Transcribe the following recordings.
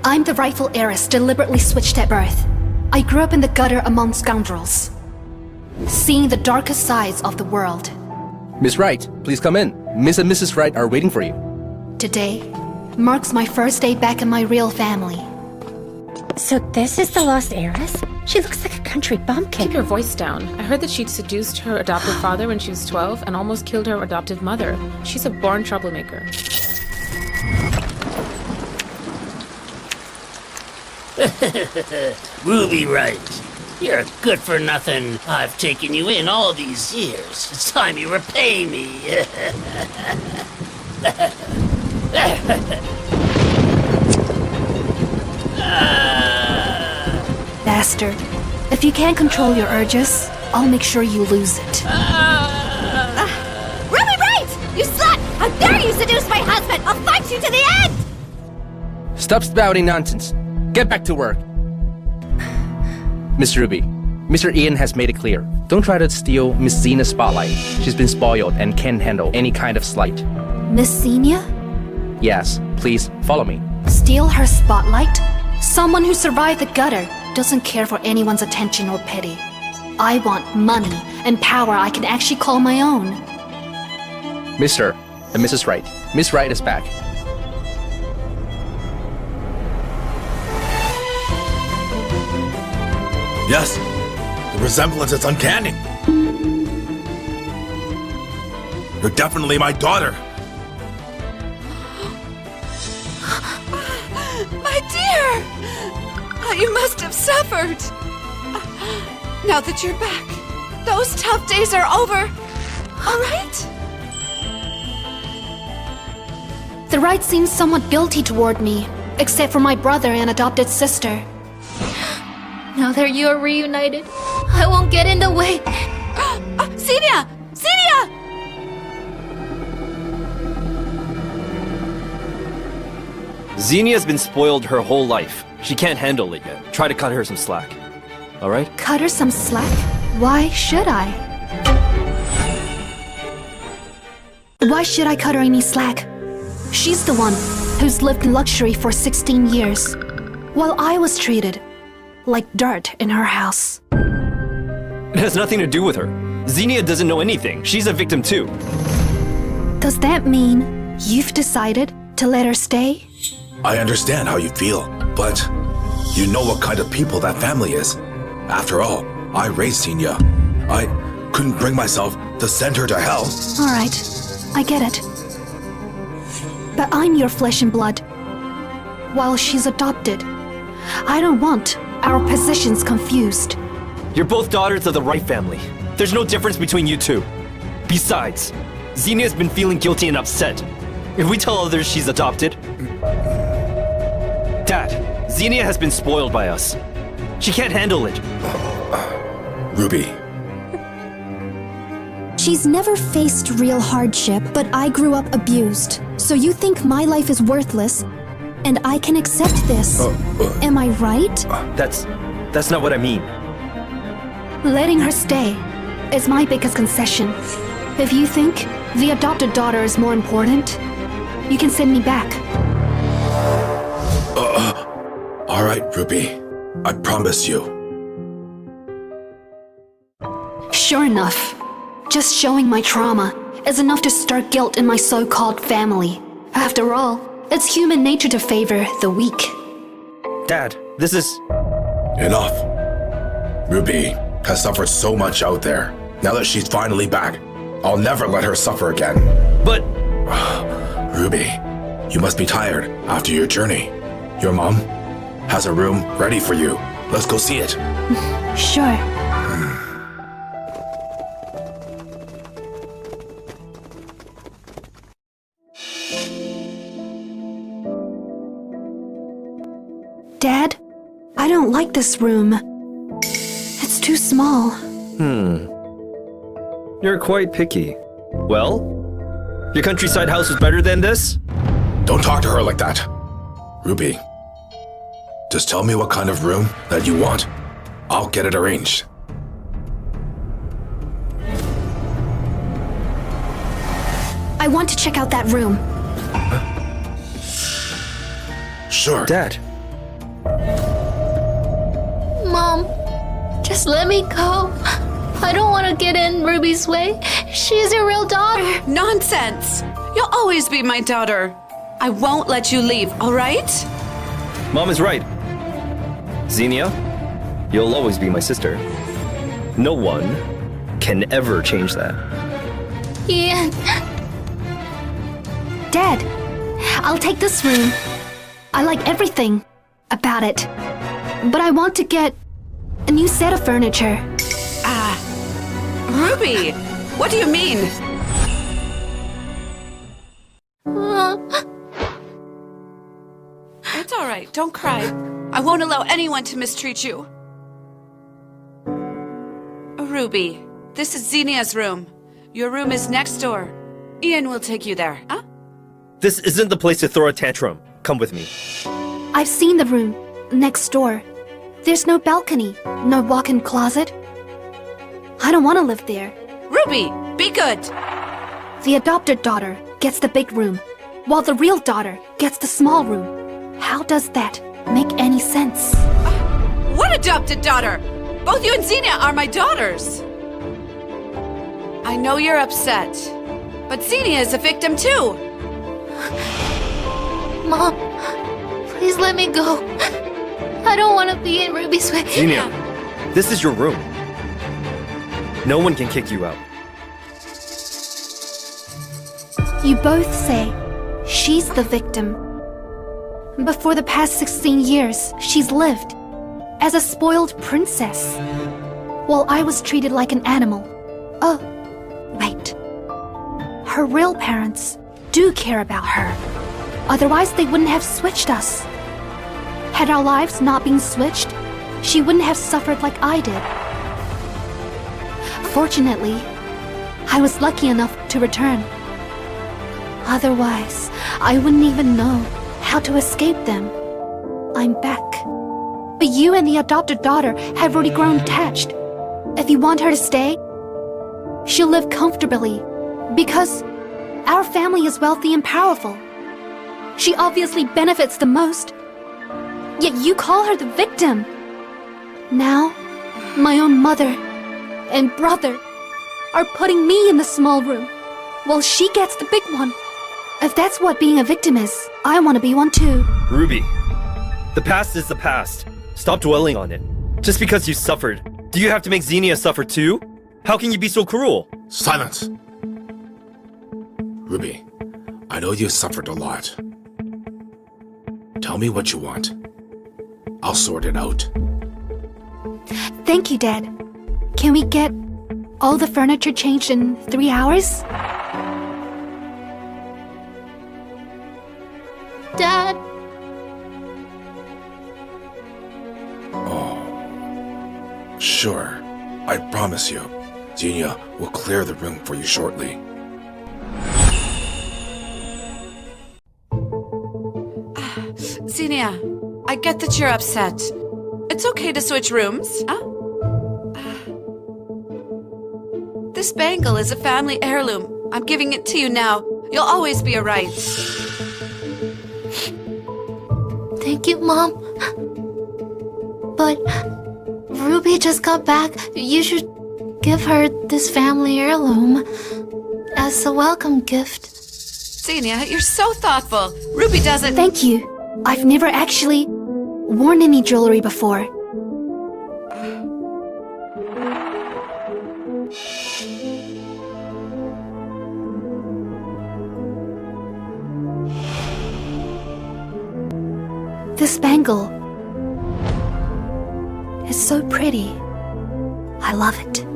I'm the rightful heiress deliberately switched at birth. I grew up in the gutter among scoundrels, seeing the darkest sides of the world. Miss Wright, please come in. Miss and Mrs. Wright are waiting for you. Today marks my first day back in my real family. So this is the lost heiress? She looks like a country bumpkin. Keep your voice down. I heard that she'd seduced her adoptive father when she was 12 and almost killed her adoptive mother. She's a born troublemaker. Ruby Wright, you're a good-for-nothing. I've taken you in all these years. It's time you repay me. Bastard. If you can't control your urges, I'll make sure you lose it. Ruby Wright! You slut! How dare you seduce my husband! I'll fight you to the end! Stop spouting nonsense. Get back to work. Miss Ruby, Mr. Ian has made it clear. Don't try to steal Miss Zena's spotlight. She's been spoiled and can't handle any kind of slight. Miss Xenia? Yes, please follow me. Steal her spotlight? Someone who survived the gutter doesn't care for anyone's attention or pity. I want money and power I can actually call my own. Mr. and Mrs. Wright. Miss Wright is back. Yes, the resemblance is uncanny. You're definitely my daughter. My dear! You must have suffered. Now that you're back, those tough days are over. All right? The Wright seems somewhat guilty toward me, except for my brother and adopted sister. Now that you are reunited, I won't get in the way. Xenia! Xenia! Xenia's been spoiled her whole life. She can't handle it yet. Try to cut her some slack. Alright? Cut her some slack? Why should I? Why should I cut her any slack? She's the one who's lived in luxury for 16 years, while I was treated like dirt in her house. It has nothing to do with her. Xenia doesn't know anything. She's a victim too. Does that mean you've decided to let her stay? I understand how you feel, but you know what kind of people that family is. After all, I raised Xenia. I couldn't bring myself to send her to hell. All right, I get it. But I'm your flesh and blood, while she's adopted. I don't want our positions confused. You're both daughters of the Wright family. There's no difference between you two. Besides, Xenia's been feeling guilty and upset. If we tell others she's adopted... Dad, Xenia has been spoiled by us. She can't handle it. Ruby, She's never faced real hardship, but I grew up abused. So you think my life is worthless, and I can accept this. Am I right? That's not what I mean. Letting her stay is my biggest concession. If you think the adopted daughter is more important, you can send me back. all right, Ruby. I promise you. Sure enough, just showing my trauma is enough to stir guilt in my so-called family. After all, it's human nature to favor the weak. Dad, this is... Enough. Ruby has suffered so much out there. Now that she's finally back, I'll never let her suffer again. But... Ruby, you must be tired after your journey. Your mom has a room ready for you. Let's go see it. Sure. Dad, I don't like this room. It's too small. You're quite picky. Well, your countryside house was better than this? Don't talk to her like that. Ruby, just tell me what kind of room that you want. I'll get it arranged. I want to check out that room. Sure. Dad, Mom, just let me go. I don't want to get in Ruby's way. She's your real daughter. Nonsense! You'll always be my daughter. I won't let you leave, all right? Mom is right. Xenia, you'll always be my sister. No one can ever change that. Ian. Dad, I'll take this room. I like everything about it. But I want to get a new set of furniture. Ruby! What do you mean? It's all right. Don't cry. I won't allow anyone to mistreat you. Ruby, this is Xenia's room. Your room is next door. Ian will take you there, huh? This isn't the place to throw a tantrum. Come with me. I've seen the room next door. There's no balcony, no walk-in closet. I don't want to live there. Ruby, be good. The adopted daughter gets the big room, while the real daughter gets the small room. How does that make any sense? What adopted daughter? Both you and Xenia are my daughters. I know you're upset, but Xenia is a victim too. Mom, please let me go. I don't want to be in Ruby's way. Xenia, this is your room. No one can kick you out. You both say she's the victim. But for the past 16 years, she's lived as a spoiled princess, while I was treated like an animal. Oh, wait. Her real parents do care about her. Otherwise, they wouldn't have switched us. Had our lives not been switched, she wouldn't have suffered like I did. Fortunately, I was lucky enough to return. Otherwise, I wouldn't even know how to escape them. I'm back. But you and the adopted daughter have already grown attached. If you want her to stay, she'll live comfortably because our family is wealthy and powerful. She obviously benefits the most. Yet you call her the victim. Now, my own mother and brother are putting me in the small room while she gets the big one. If that's what being a victim is, I want to be one too. Ruby, the past is the past. Stop dwelling on it. Just because you suffered, do you have to make Xenia suffer too? How can you be so cruel? Silence! Ruby, I know you suffered a lot. Tell me what you want. I'll sort it out. Thank you, Dad. Can we get all the furniture changed in 3 hours? Dad. Sure. I promise you, Xenia will clear the room for you shortly. Xenia, I get that you're upset. It's okay to switch rooms, huh? This bangle is a family heirloom. I'm giving it to you now. You'll always be a Wright. Thank you, Mom. But Ruby just got back. You should give her this family heirloom as a welcome gift. Xenia, you're so thoughtful. Ruby doesn't... Thank you. I've never actually worn any jewelry before. This bangle is so pretty. I love it.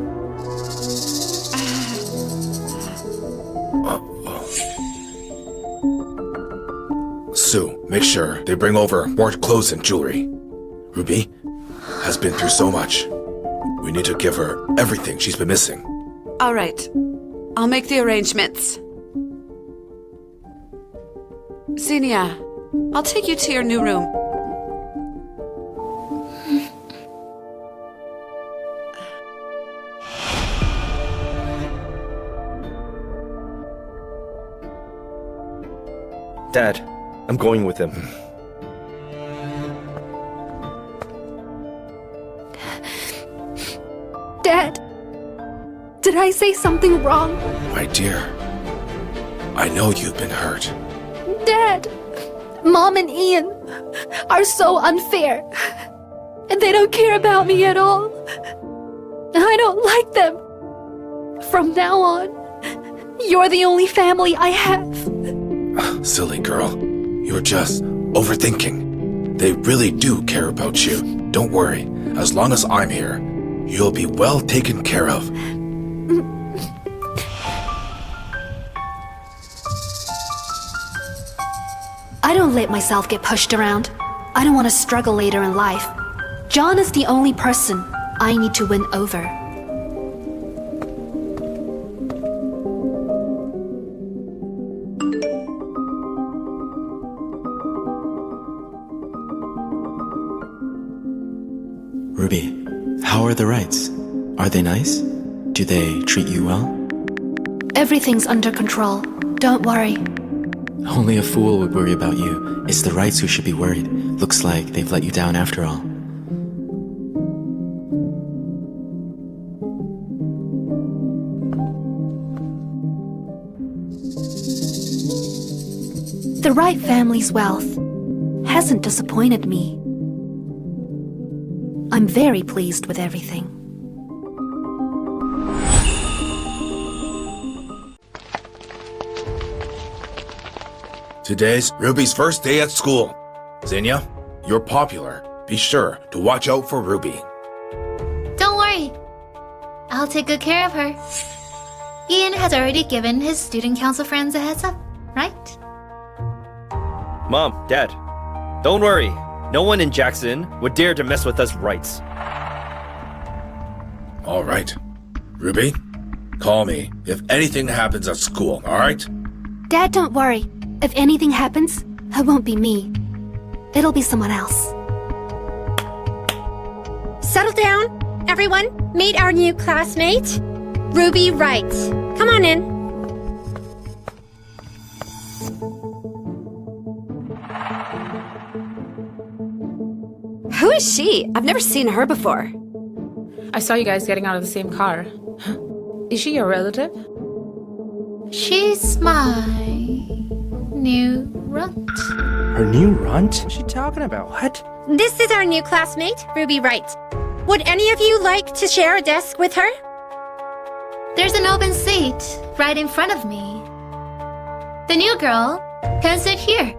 Sue, make sure they bring over more clothes and jewelry. Ruby has been through so much. We need to give her everything she's been missing. All right. I'll make the arrangements. Xenia, I'll take you to your new room. Dad, I'm going with him. Dad, did I say something wrong? My dear, I know you've been hurt. Dad, Mom and Ian are so unfair. And they don't care about me at all. I don't like them. From now on, you're the only family I have. Silly girl, you're just overthinking. They really do care about you. Don't worry, as long as I'm here, you'll be well taken care of. I don't let myself get pushed around. I don't want to struggle later in life. John is the only person I need to win over. Ruby, how are the Wrights? Are they nice? Do they treat you well? Everything's under control. Don't worry. Only a fool would worry about you. It's the Wrights who should be worried. Looks like they've let you down after all. The Wright family's wealth hasn't disappointed me. I'm very pleased with everything. Today's Ruby's first day at school. Xenia, you're popular. Be sure to watch out for Ruby. Don't worry. I'll take good care of her. Ian has already given his student council friends a heads up, right? Mom, Dad, don't worry. No one in Jackson would dare to mess with us Wrights. All right. Ruby, call me if anything happens at school, all right? Dad, don't worry. If anything happens, it won't be me. It'll be someone else. Settle down, everyone. Meet our new classmate, Ruby Wright. Come on in. Who is she? I've never seen her before. I saw you guys getting out of the same car. Is she your relative? She's my new runt. Her new runt? What's she talking about? What? This is our new classmate, Ruby Wright. Would any of you like to share a desk with her? There's an open seat right in front of me. The new girl can sit here.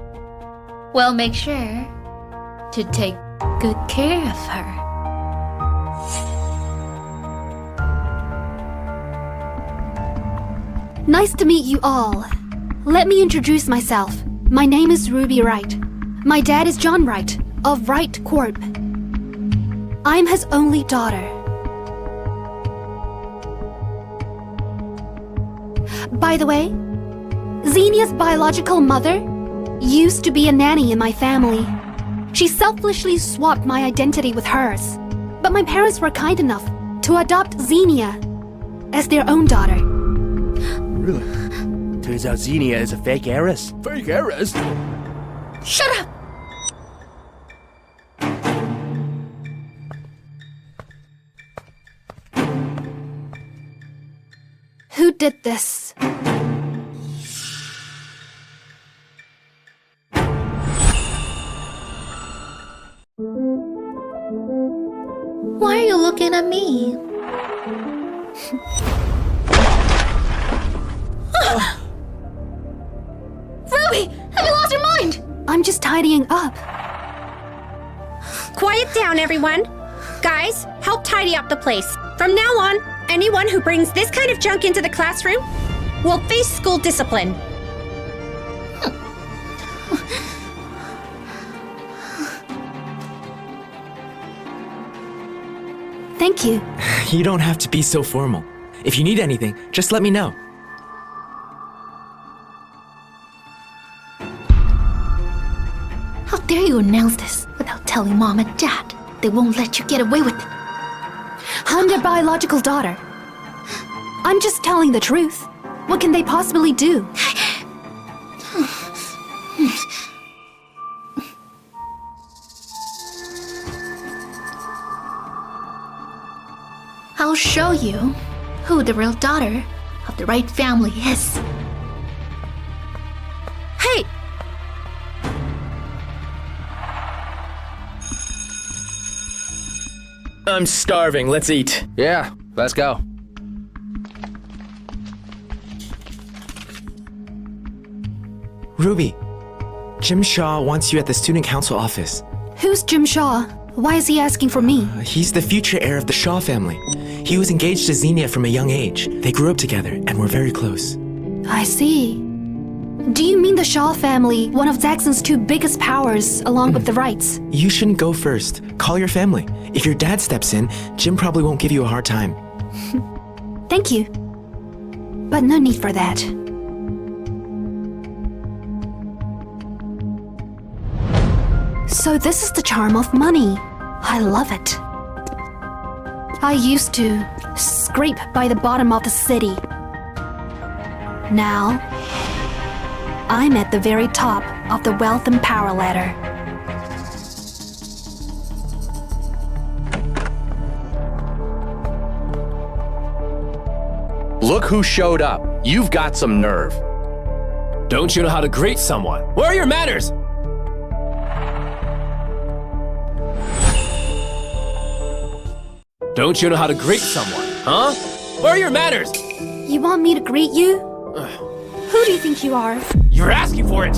We'll make sure to take good care of her. Nice to meet you all. Let me introduce myself. My name is Ruby Wright. My dad is John Wright of Wright Corp. I'm his only daughter. By the way, Xenia's biological mother used to be a nanny in my family. She selfishly swapped my identity with hers, but my parents were kind enough to adopt Xenia as their own daughter. Really? Turns out Xenia is a fake heiress. Fake heiress? Shut up! Who did this? Why are you looking at me? Ruby, have you lost your mind? I'm just tidying up. Quiet down, everyone. Guys, help tidy up the place. From now on, anyone who brings this kind of junk into the classroom will face school discipline. Thank you. You don't have to be so formal. If you need anything, just let me know. How dare you announce this without telling Mom and Dad? They won't let you get away with it. I'm their biological daughter. I'm just telling the truth. What can they possibly do? I'll show you who the real daughter of the Wright family is. Hey! I'm starving. Let's eat. Yeah, let's go. Ruby, Jim Shaw wants you at the student council office. Who's Jim Shaw? Why is he asking for me? He's the future heir of the Shaw family. He was engaged to Xenia from a young age. They grew up together and were very close. I see. Do you mean the Shaw family, one of Zaxxon's two biggest powers, along with the Wrights? You shouldn't go first. Call your family. If your dad steps in, Jim probably won't give you a hard time. Thank you. But no need for that. So this is the charm of money. I love it. I used to scrape by the bottom of the city. Now, I'm at the very top of the wealth and power ladder. Look who showed up. You've got some nerve. Don't you know how to greet someone? Where are your manners? Don't you know how to greet someone, huh? Where are your manners? You want me to greet you? Who do you think you are? You're asking for it.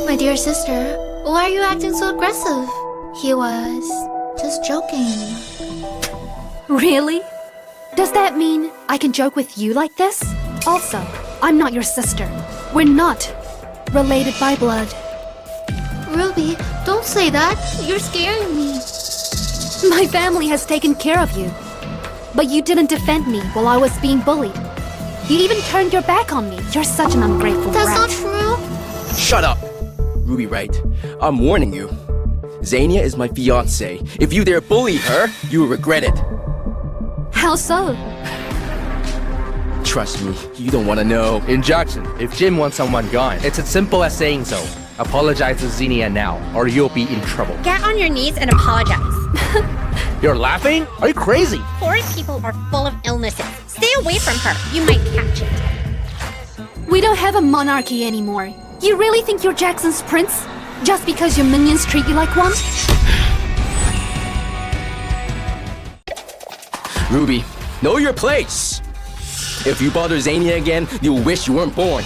My dear sister, why are you acting so aggressive? He was just joking. Really? Does that mean I can joke with you like this? Also, I'm not your sister. We're not related by blood. Ruby, don't say that. You're scaring me. My family has taken care of you. But you didn't defend me while I was being bullied. You even turned your back on me. You're such an ungrateful That's rat. not true. Shut up. Ruby Wright, I'm warning you. Xenia is my fiancée. If you dare bully her, you will regret it. How so? Trust me, you don't want to know. Injunction. If Jim wants someone gone, it's as simple as saying so. Apologize to Xenia now, or you'll be in trouble. Get on your knees and apologize. You're laughing? Are you crazy? Foreign people are full of illnesses. Stay away from her. You might catch it. We don't have a monarchy anymore. You really think you're Jackson's prince? Just because your minions treat you like one? Ruby, know your place. If you bother Xenia again, you'll wish you weren't born.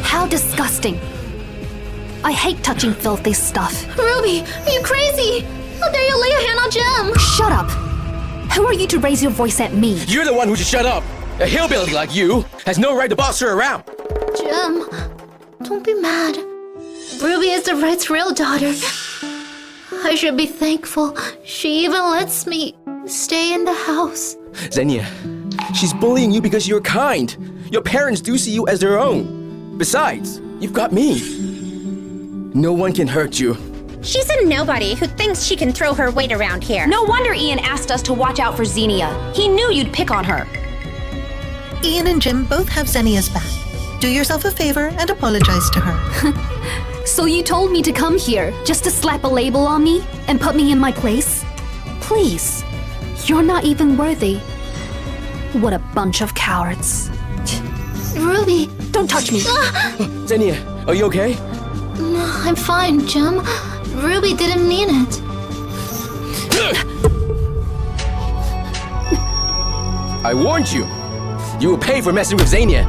How disgusting. I hate touching filthy stuff. Ruby, are you crazy? How dare you lay a hand on Jim? Shut up. Who are you to raise your voice at me? You're the one who should shut up. A hillbilly like you has no right to boss her around. Jim, don't be mad. Ruby is the Wright's real daughter. I should be thankful she even lets me stay in the house. Xenia, she's bullying you because you're kind. Your parents do see you as their own. Besides, you've got me. No one can hurt you. She's a nobody who thinks she can throw her weight around here. No wonder Ian asked us to watch out for Xenia. He knew you'd pick on her. Ian and Jim both have Xenia's back. Do yourself a favor and apologize to her. So you told me to come here just to slap a label on me and put me in my place? Please, you're not even worthy. What a bunch of cowards. Ruby, don't touch me. Xenia, are you okay? I'm fine, Jim. Ruby didn't mean it. I warned you. You will pay for messing with Xenia.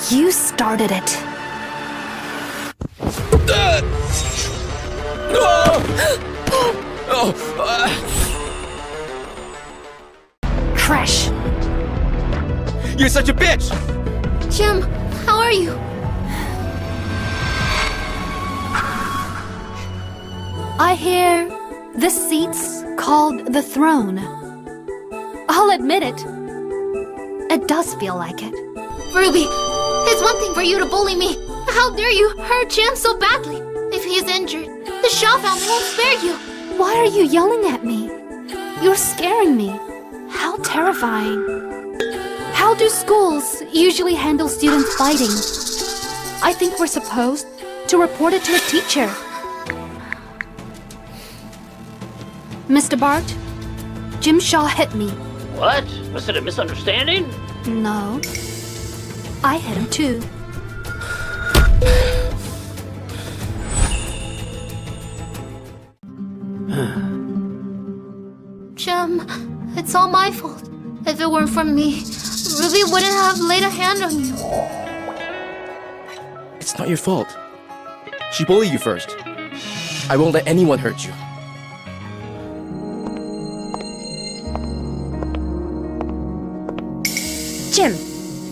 You started it. Trash. You're such a bitch! Jim, how are you? I hear this seat's called the throne. I'll admit it. It does feel like it. Ruby, it's one thing for you to bully me. How dare you hurt Jim so badly? If he's injured, the Shaw family won't spare you. Why are you yelling at me? You're scaring me. How terrifying. How do schools usually handle students fighting? I think we're supposed to report it to a teacher. Mr. Bart, Jim Shaw hit me. What? Was it a misunderstanding? No. I hit him too. Jim, it's all my fault. If it weren't for me, Ruby wouldn't have laid a hand on you. It's not your fault. She bullied you first. I won't let anyone hurt you. Jim,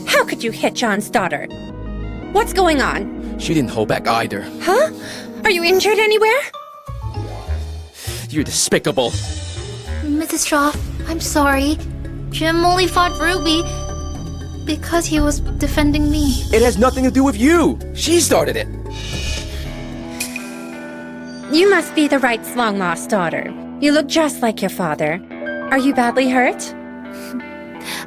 how could you hit John's daughter? What's going on? She didn't hold back either. Huh? Are you injured anywhere? You're despicable. Mrs. Shaw, I'm sorry. Jim only fought Ruby because he was defending me. It has nothing to do with you. She started it. You must be the Wright's long-lost daughter. You look just like your father. Are you badly hurt?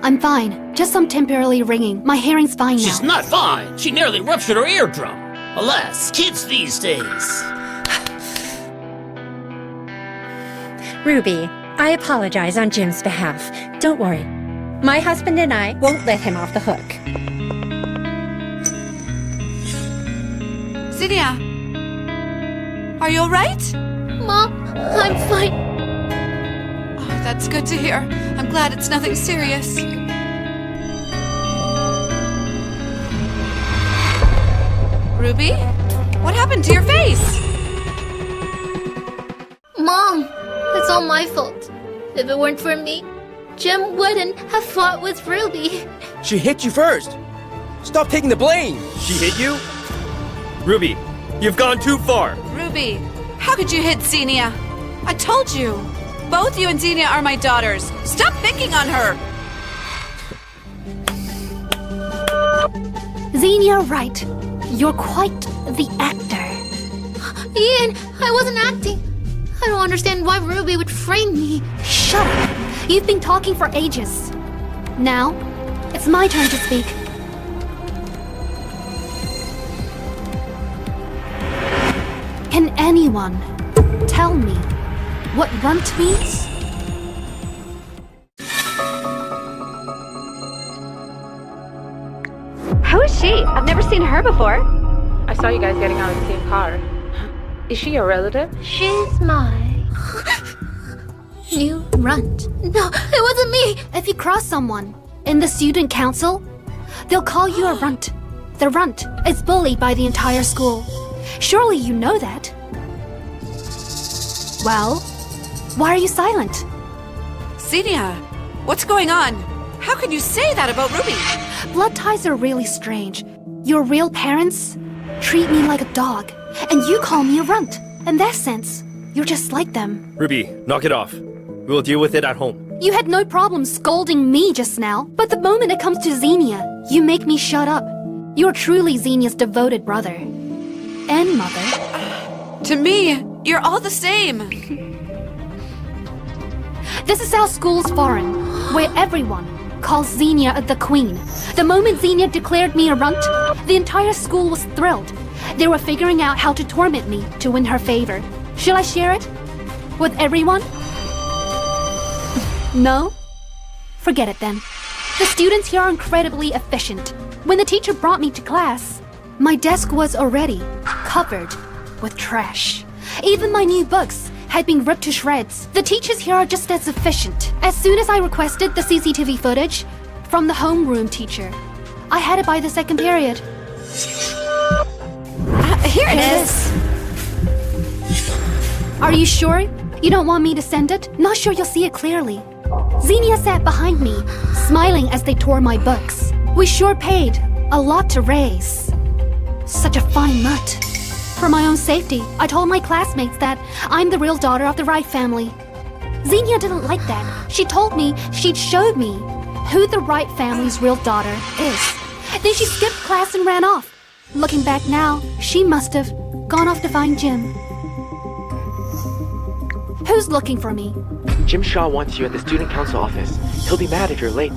I'm fine. Just some temporarily ringing. My hearing's fine now. She's not fine. She nearly ruptured her eardrum. Alas, kids these days. Ruby, I apologize on Jim's behalf. Don't worry. My husband and I won't let him off the hook. Zinnia, are you all right? Mom, I'm fine. Oh, that's good to hear. I'm glad it's nothing serious. Ruby, what happened to your face? Mom, it's all my fault. If it weren't for me, Jim wouldn't have fought with Ruby. She hit you first. Stop taking the blame. She hit you? Ruby, you've gone too far. Ruby, how could you hit Zinnia? I told you. Both you and Zinnia are my daughters. Stop picking on her. Xenia Wright, you're quite the actor. Ian, I wasn't acting. I don't understand why Ruby would frame me. Shut up. You've been talking for ages. Now, it's my turn to speak. Can anyone tell me what runt means? Who is she? I've never seen her before. I saw you guys getting out of the same car. Is she your relative? She's my new runt. No, it wasn't me. If you cross someone in the student council, they'll call you a runt. The runt is bullied by the entire school. Surely you know that. Well, why are you silent? Zinnia, what's going on? How can you say that about Ruby? Blood ties are really strange. Your real parents treat me like a dog, and you call me a runt. In that sense, you're just like them. Ruby, knock it off. We'll deal with it at home. You had no problem scolding me just now, but the moment it comes to Xenia, you make me shut up. You're truly Xenia's devoted brother. And mother. To me, you're all the same. This is how school's foreign, where everyone calls Xenia the queen. The moment Xenia declared me a runt, the entire school was thrilled. They were figuring out how to torment me to win her favor. Should I share it? With everyone? No? Forget it then. The students here are incredibly efficient. When the teacher brought me to class, my desk was already covered with trash. Even my new books had been ripped to shreds. The teachers here are just as efficient. As soon as I requested the CCTV footage from the homeroom teacher, I had it by the second period. Here it is. Are you sure you don't want me to send it? Not sure you'll see it clearly. Xenia sat behind me, smiling as they tore my books. We sure paid a lot to raise such a fine mutt. For my own safety, I told my classmates that I'm the real daughter of the Wright family. Xenia didn't like that. She told me she'd showed me who the Wright family's real daughter is. Then she skipped class and ran off. Looking back now, she must have gone off to find Jim. Who's looking for me? Jim Shaw wants you at the student council office. He'll be mad if you're late.